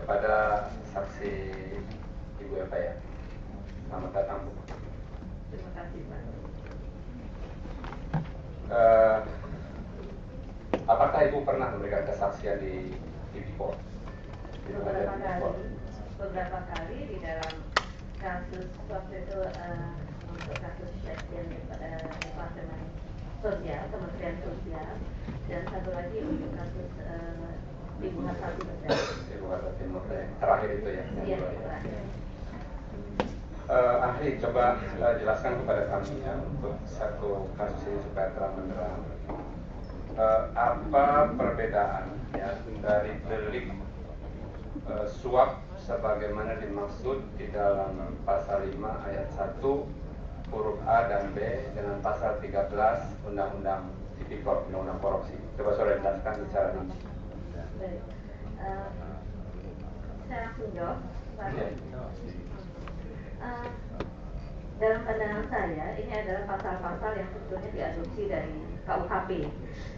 kepada saksi Ibu Eva ya. Selamat datang Bu. Terima kasih Pak. Apakah Ibu pernah memberikan kesaksian di Tipikor? Beberapa kali di dalam kasus waktu itu untuk kasus sekjen Departemen Sosial, Kementerian Sosial, dan satu lagi untuk kasus Ibu Hatta Timur. Ibu Hatta Timur terakhir itu ya? Iya, terakhir. Ahli, coba jelaskan kepada kami ya untuk satu kasus ini supaya terang benderang. Apa perbedaan ya dari delik suap sebagaimana dimaksud di dalam pasal 5 ayat 1 huruf A dan B dengan pasal 13 Undang-Undang Tipikor, Undang-Undang Korupsi? Coba saudara jelaskan secara rinci. Baik. Saya langsung jawab. Dalam pandangan saya, ini adalah pasal-pasal yang sebetulnya diadopsi dari KUHP.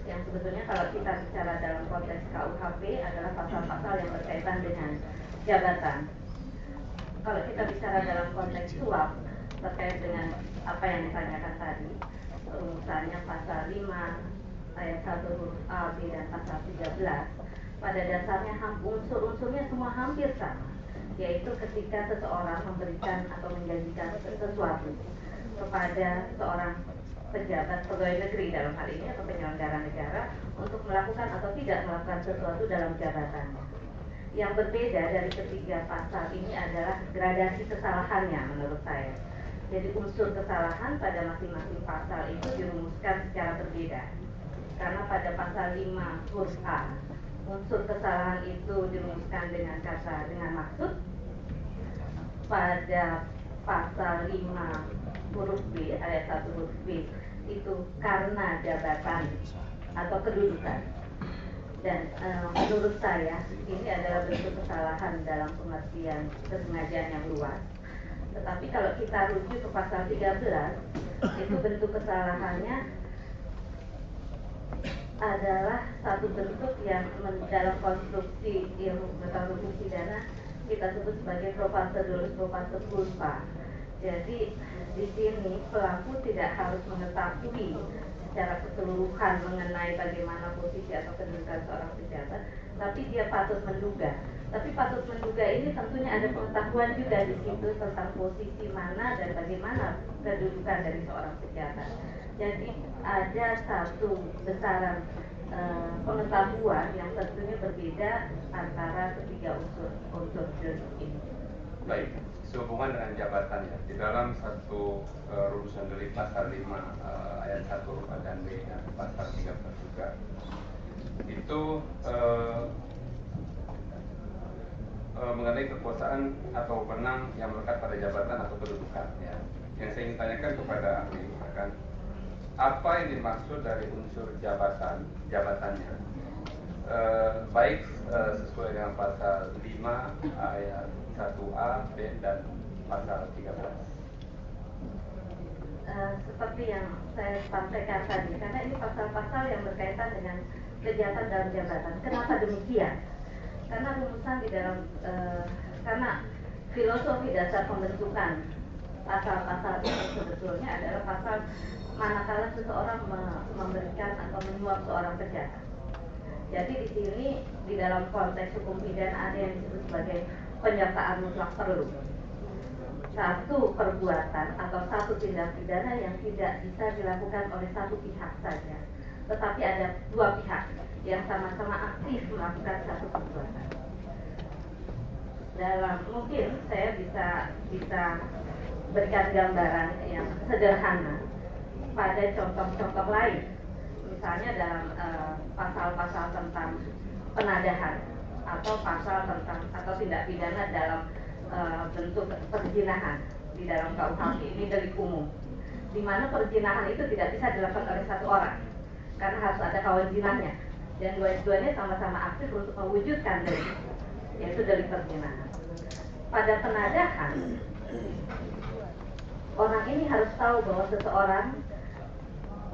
Yang sebetulnya kalau kita bicara dalam konteks KUHP adalah pasal-pasal yang berkaitan dengan jabatan. Kalau kita bicara dalam konteks suap terkait dengan apa yang ditanyakan tadi, rumusannya pasal 5 ayat 1 huruf A, B, dan pasal 13, pada dasarnya unsur-unsurnya semua hampir sama, yaitu ketika seseorang memberikan atau menjanjikan sesuatu kepada seorang pejabat pegawai negeri dalam hal ini atau penyelenggara negara untuk melakukan atau tidak melakukan sesuatu dalam jabatannya. Yang berbeda dari ketiga pasal ini adalah gradasi kesalahannya menurut saya. Jadi unsur kesalahan pada masing-masing pasal itu dirumuskan secara berbeda. Karena pada pasal 5 huruf A, unsur kesalahan itu dirumuskan dengan kata dengan maksud. Pada pasal 5 huruf B, ayat 1 huruf B, itu karena jabatan atau kedudukan. Dan menurut saya ini adalah bentuk kesalahan dalam pengertian kesengajaan yang luas. Tetapi kalau kita rujuk ke pasal 13, itu bentuk kesalahannya adalah satu bentuk yang dalam konstruksi ilmu pengetahuan hukum pidana kita sebut sebagai propasedulus culpa. Jadi di sini pelaku tidak harus mengetahui secara keseluruhan mengenai bagaimana posisi atau kedudukan seorang pejabat, tapi dia patut menduga. Tapi patut menduga ini tentunya ada pengetahuan juga di situ tentang posisi mana dan bagaimana kedudukan dari seorang pejabat. Jadi ada satu besaran pengetahuan yang tentunya berbeda antara ketiga unsur ini. Baik, sehubungan dengan jabatan ya, di dalam satu rumusan delik pasal 5 ayat 1 huruf A dan B dan pasal 13 juga itu mengenai kekuasaan atau wewenang yang melekat pada jabatan atau kedudukan ya. Yang saya ingin tanyakan kepada ahli akan apa yang dimaksud dari unsur jabatannya, baik sesuai dengan pasal 5 ayat 1A, B, dan pasal 13. Seperti yang saya sampaikan tadi, karena ini pasal-pasal yang berkaitan dengan kejahatan dalam jabatan. Kenapa demikian? Karena rumusan di dalam, karena filosofi dasar pembentukan pasal-pasal ini sebetulnya adalah pasal manakala seseorang memberikan atau menyuap seorang pejabat. Jadi di sini di dalam konteks hukum pidana ada yang disebut sebagai penyertaan mutlak perlu. Satu perbuatan atau satu tindak pidana yang tidak bisa dilakukan oleh satu pihak saja, tetapi ada dua pihak yang sama-sama aktif melakukan satu perbuatan. Dalam mungkin saya bisa berikan gambaran yang sederhana pada contoh-contoh lain. Misalnya dalam pasal-pasal tentang penadahan atau pasal tentang atau tindak pidana dalam bentuk perzinahan di dalam KUHP, ini delik umum, di mana perzinahan itu tidak bisa dilakukan oleh satu orang karena harus ada kawan zinahnya dan dua-duanya sama-sama aktif untuk mewujudkan delik, yaitu delik perzinahan. Pada penadahan, orang ini harus tahu bahwa seseorang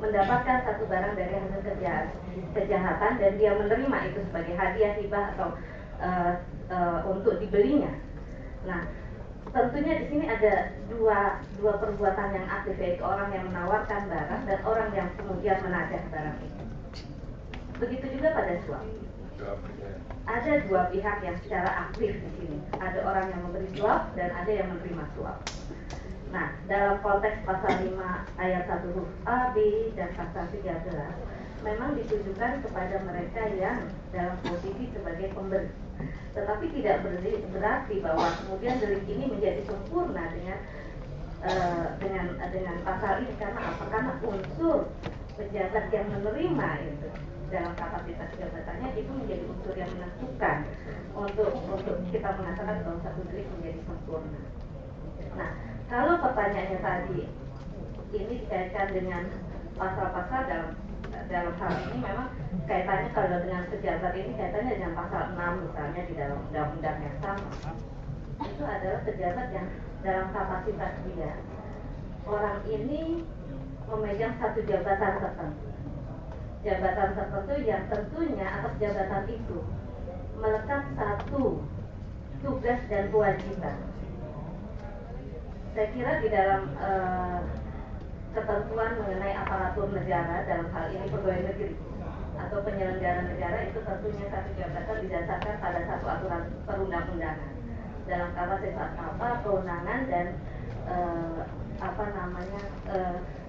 mendapatkan satu barang dari hasil kejahatan dan dia menerima itu sebagai hadiah, hibah atau untuk dibelinya. Nah, tentunya di sini ada dua perbuatan yang aktif, yaitu orang yang menawarkan barang dan orang yang kemudian menagih barang itu. Begitu juga pada suap. Ada dua pihak yang secara aktif di sini. Ada orang yang memberi suap dan ada yang menerima suap. Nah, dalam konteks pasal 5 ayat 1 huruf A, B, dan pasal 13 memang ditujukan kepada mereka yang dalam posisi sebagai pemberi. Tetapi tidak berarti bahwa kemudian delik ini menjadi sempurna dengan pasal ini. Karena apa? Karena unsur pejabat yang menerima itu dalam kapasitas jabatannya itu menjadi unsur yang menentukan untuk kita mengatakan bahwa satu delik menjadi sempurna. Nah, kalau pertanyaannya tadi ini dikaitkan dengan pasal-pasal dalam hal ini, memang kaitannya kalau dengan pejabat ini kaitannya dengan pasal 6 misalnya di dalam undang-undang yang sama. Itu adalah pejabat yang dalam kapasitas dia, orang ini memegang satu jabatan tertentu. Jabatan tertentu yang tentunya atas jabatan itu melekat satu tugas dan kewajiban. Saya kira di dalam ketentuan mengenai aparatur negara, dalam hal ini pegawai negeri atau penyelenggara negara, itu tentunya satu jabatan didasarkan pada satu aturan perundang-undangan dalam kapasitas apa, kewenangan dan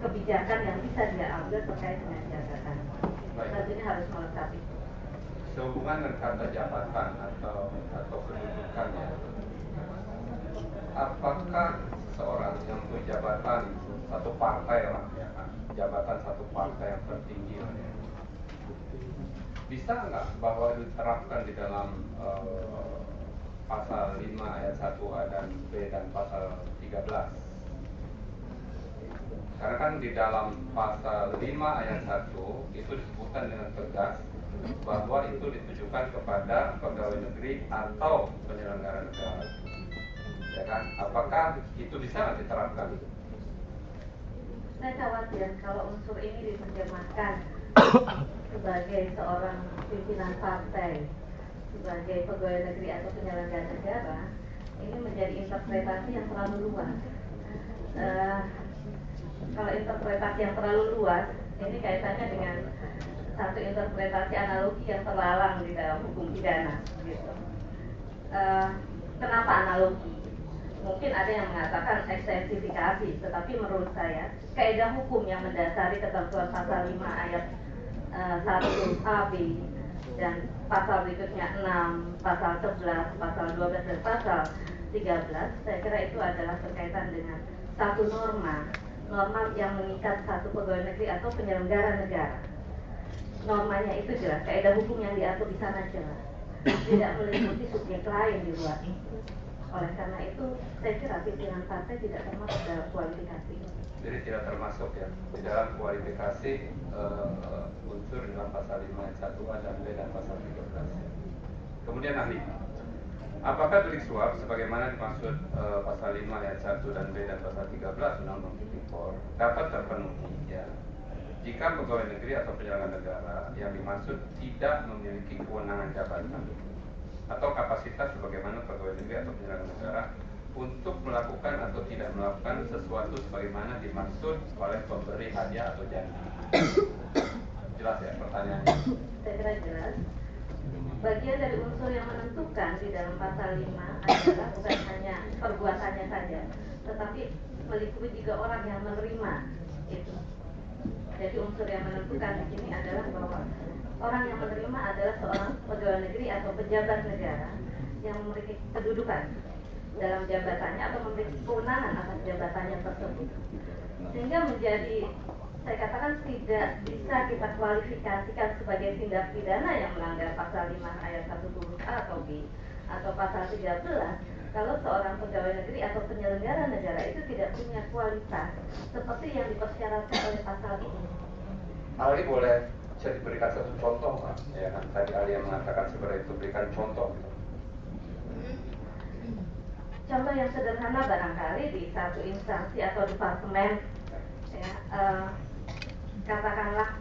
kebijakan yang bisa dia ambil terkait dengan jabatan. Tentunya harus melengkapi. Sehubungan dengan kata jabatan atau kedudukannya, apakah seorang yang punya jabatan satu partai lah, ya kan, jabatan satu partai yang tertinggi lah, ya, bisa nggak bahwa diterapkan di dalam pasal 5 ayat 1A dan B dan pasal 13? Karena kan di dalam pasal 5 ayat 1 itu disebutkan dengan tegas bahwa itu ditujukan kepada pegawai negeri atau penyelenggara negara. Ya kan? Apakah itu bisa diterapkan? Saya khawatir kalau unsur ini diterjemahkan sebagai seorang pimpinan partai, sebagai pegawai negeri atau penyelenggara negara, ini menjadi interpretasi yang terlalu luas. Kalau interpretasi yang terlalu luas, ini kaitannya dengan satu interpretasi analogi yang terlalang di dalam hukum pidana. Gitu. Kenapa analogi? Mungkin ada yang mengatakan ekstensifikasi, tetapi menurut saya kaidah hukum yang mendasari ketentuan pasal 5 ayat 1A, B dan pasal berikutnya 6, pasal 11, pasal 12 dan pasal 13, saya kira itu adalah berkaitan dengan satu norma yang mengikat satu pegawai negeri atau penyelenggara negara. Normanya itu jelas, kaidah hukum yang diatur di sana jelas, tidak meliputi subjek lain di luar itu. Oleh karena itu, saya kira pimpinan partai tidak termasuk dalam kualifikasi. Jadi tidak termasuk ya di dalam kualifikasi unsur dalam pasal 5 ayat 1A dan B dan pasal 13. Kemudian ahli, apakah delik suap sebagaimana dimaksud pasal 5 ayat 1 dan B dan pasal 13 Undang-Undang Tipikor dapat terpenuhi ya jika pegawai negeri atau penyelenggara negara yang dimaksud tidak memiliki kewenangan jabatan atau kapasitas sebagaimana pegawai negeri atau penyelenggara negara untuk melakukan atau tidak melakukan sesuatu sebagaimana dimaksud oleh pemberi hadiah atau janji. Jelas ya pertanyaannya? Saya kira jelas. Bagian dari unsur yang menentukan di dalam pasal 5 adalah bukan hanya perbuatannya saja, tetapi meliputi juga orang yang menerima itu. Jadi unsur yang menentukan di sini adalah bahwa orang yang menerima adalah seorang pegawai negeri atau pejabat negara yang memiliki kedudukan dalam jabatannya atau memiliki kewenangan atas jabatannya tersebut, sehingga menjadi, saya katakan, tidak bisa kita kualifikasikan sebagai tindak pidana yang melanggar pasal 5 ayat 1 huruf A atau B atau pasal 13 kalau seorang pegawai negeri atau penyelenggara negara itu tidak punya kualitas seperti yang dipersyaratkan oleh pasal ini. Hal ini boleh bisa diberikan satu contoh, Pak? Ya kan tadi Ali yang mengatakan seperti itu, berikan contoh. Contoh yang sederhana barangkali di satu instansi atau departemen, ya, katakanlah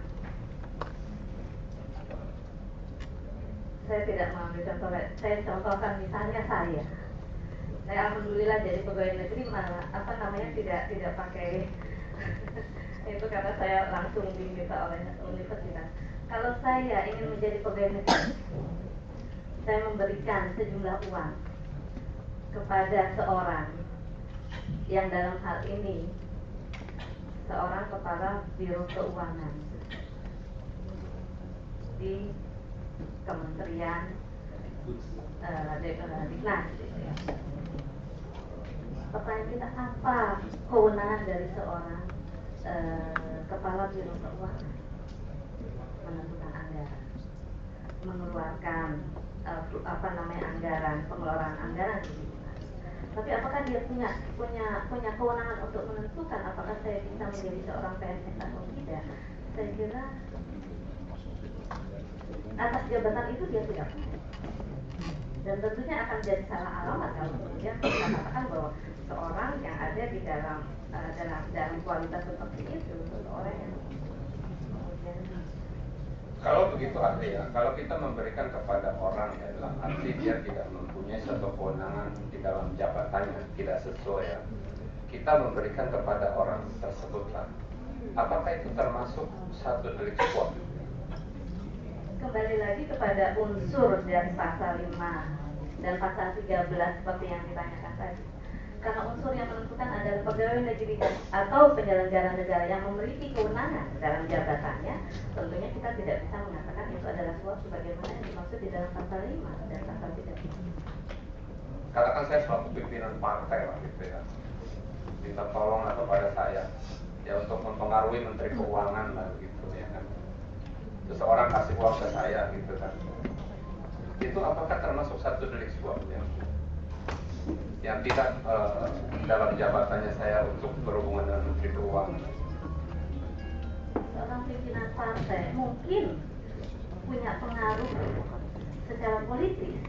saya tidak mengambil contoh, saya contohkan misalnya saya alhamdulillah jadi pegawai negeri malah tidak pakai itu karena saya langsung diminta oleh universitas. Kalau saya ingin menjadi pegawai negeri, saya memberikan sejumlah uang kepada seorang yang dalam hal ini seorang kepala biro keuangan di Kementerian Diknas. Pertanyaan kita, apa kewenangan dari seorang kepala biro keuangan? Menentukan anggaran, mengeluarkan anggaran, pengelolaan anggaran. Tapi apakah dia punya kewenangan untuk menentukan apakah saya bisa menjadi seorang PNS atau tidak? Saya kira atas jabatan itu dia tidak punya. Dan tentunya akan jadi salah alamat kalau kemudian kita katakan bahwa seorang yang ada di dalam kualitas seperti itu seorang yang kemudian. Kalau begitu artinya, kalau kita memberikan kepada orang ya dalam arti dia tidak mempunyai satu kewenangan di dalam jabatannya, tidak sesuai ya, kita memberikan kepada orang tersebutlah, apakah itu termasuk satu delik suap? Kembali lagi kepada unsur dari pasal 5 dan pasal 13 seperti yang ditanyakan tadi. Karena unsur yang menentukan adalah pegawai negeri atau penyelenggara negara yang memiliki kewenangan dalam jabatannya, tentunya kita tidak bisa mengatakan itu adalah suap sebagaimana yang dimaksud di dalam pasal 5 dan pasal 13. Katakan saya selaku pimpinan partai lah gitu ya, minta tolong kepada saya ya untuk mempengaruhi menteri keuangan lah gitu ya kan. Seseorang kasih uang ke saya gitu kan. Itu apakah termasuk satu delik suap ya? Yang tidak dalam jabatannya saya untuk berhubungan dengan menteri keuangan. Seorang pimpinan partai mungkin punya pengaruh secara politis,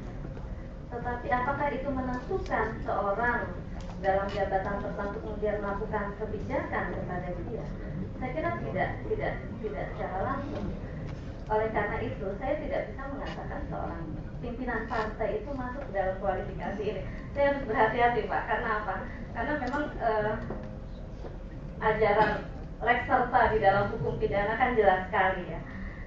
tetapi apakah itu menentukan seorang dalam jabatan tertentu kemudian melakukan kebijakan kepada dia? Saya kira tidak secara langsung. Oleh karena itu, saya tidak bisa mengatakan seorang pimpinan partai itu masuk dalam kualifikasi ini. Saya harus berhati-hati, Pak. Karena apa? Karena memang ajaran lex serta di dalam hukum pidana kan jelas sekali ya.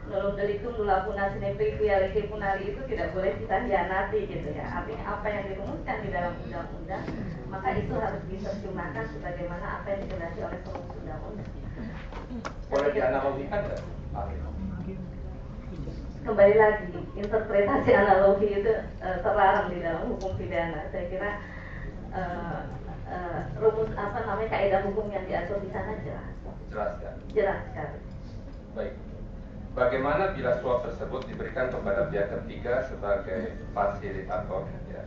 Nulum delictum nulla puna sine privia lege punali itu tidak boleh kita hianati gitu ya. Artinya apa yang dirumuskan di dalam undang-undang, maka itu harus diterjemahkan sebagaimana apa yang dikehendaki oleh perumus undang-undang. Boleh dianalogikan nggak? Kembali lagi, interpretasi analogi itu terlarang di dalam hukum pidana. Saya kira rumus kaidah hukum yang diatur di sana jelas. Jelas kan? Jelas sekali. Baik. Bagaimana bila suap tersebut diberikan kepada pihak ketiga sebagai fasilitator ya?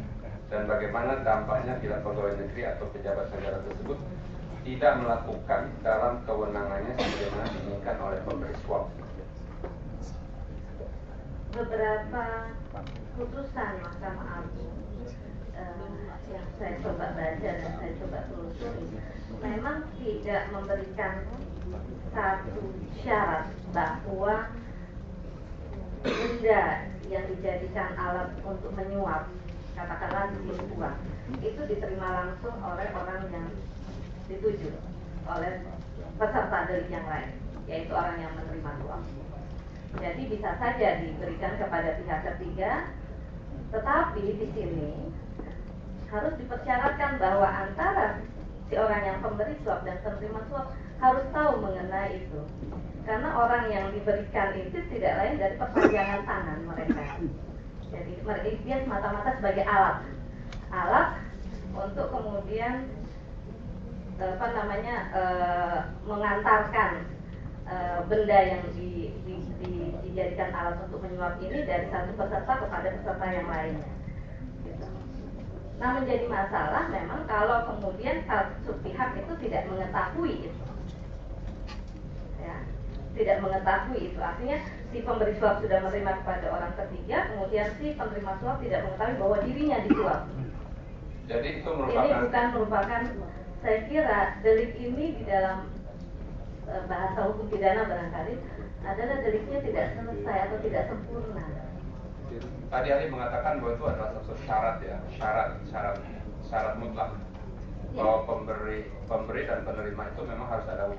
Dan bagaimana dampaknya bila pegawai negeri atau pejabat negara tersebut tidak melakukan dalam kewenangannya sebagaimana diinginkan oleh pemberi suap? Beberapa putusan Mahkamah Agung yang saya coba baca dan saya coba telusuri memang tidak memberikan satu syarat bahwa benda yang dijadikan alat untuk menyuap, katakanlah jenis uang, itu diterima langsung oleh orang yang dituju oleh peserta delik yang lain, yaitu orang yang menerima suap. Jadi bisa saja diberikan kepada pihak ketiga, tetapi di sini harus dipersyaratkan bahwa antara si orang yang pemberi suap dan penerima suap harus tahu mengenai itu. Karena orang yang diberikan itu tidak lain dari perpanjangan tangan mereka. Jadi dia semata-mata sebagai alat untuk kemudian mengantarkan benda yang dijadikan alat untuk menyuap ini dari satu peserta kepada peserta yang lainnya. Gitu. Nah, menjadi masalah memang kalau kemudian satu pihak itu tidak mengetahui itu, ya, tidak mengetahui itu. Artinya si pemberi suap sudah menerima kepada orang ketiga, kemudian si penerima suap tidak mengetahui bahwa dirinya disuap. Jadi itu ini bukan merupakan, saya kira delik ini di dalam bahasa hukum pidana barangkali adalah deliknya tidak selesai atau tidak sempurna. Tadi ahli mengatakan bahwa itu adalah satu syarat ya, syarat mutlak bahwa pemberi dan penerima itu memang harus ada hubungan.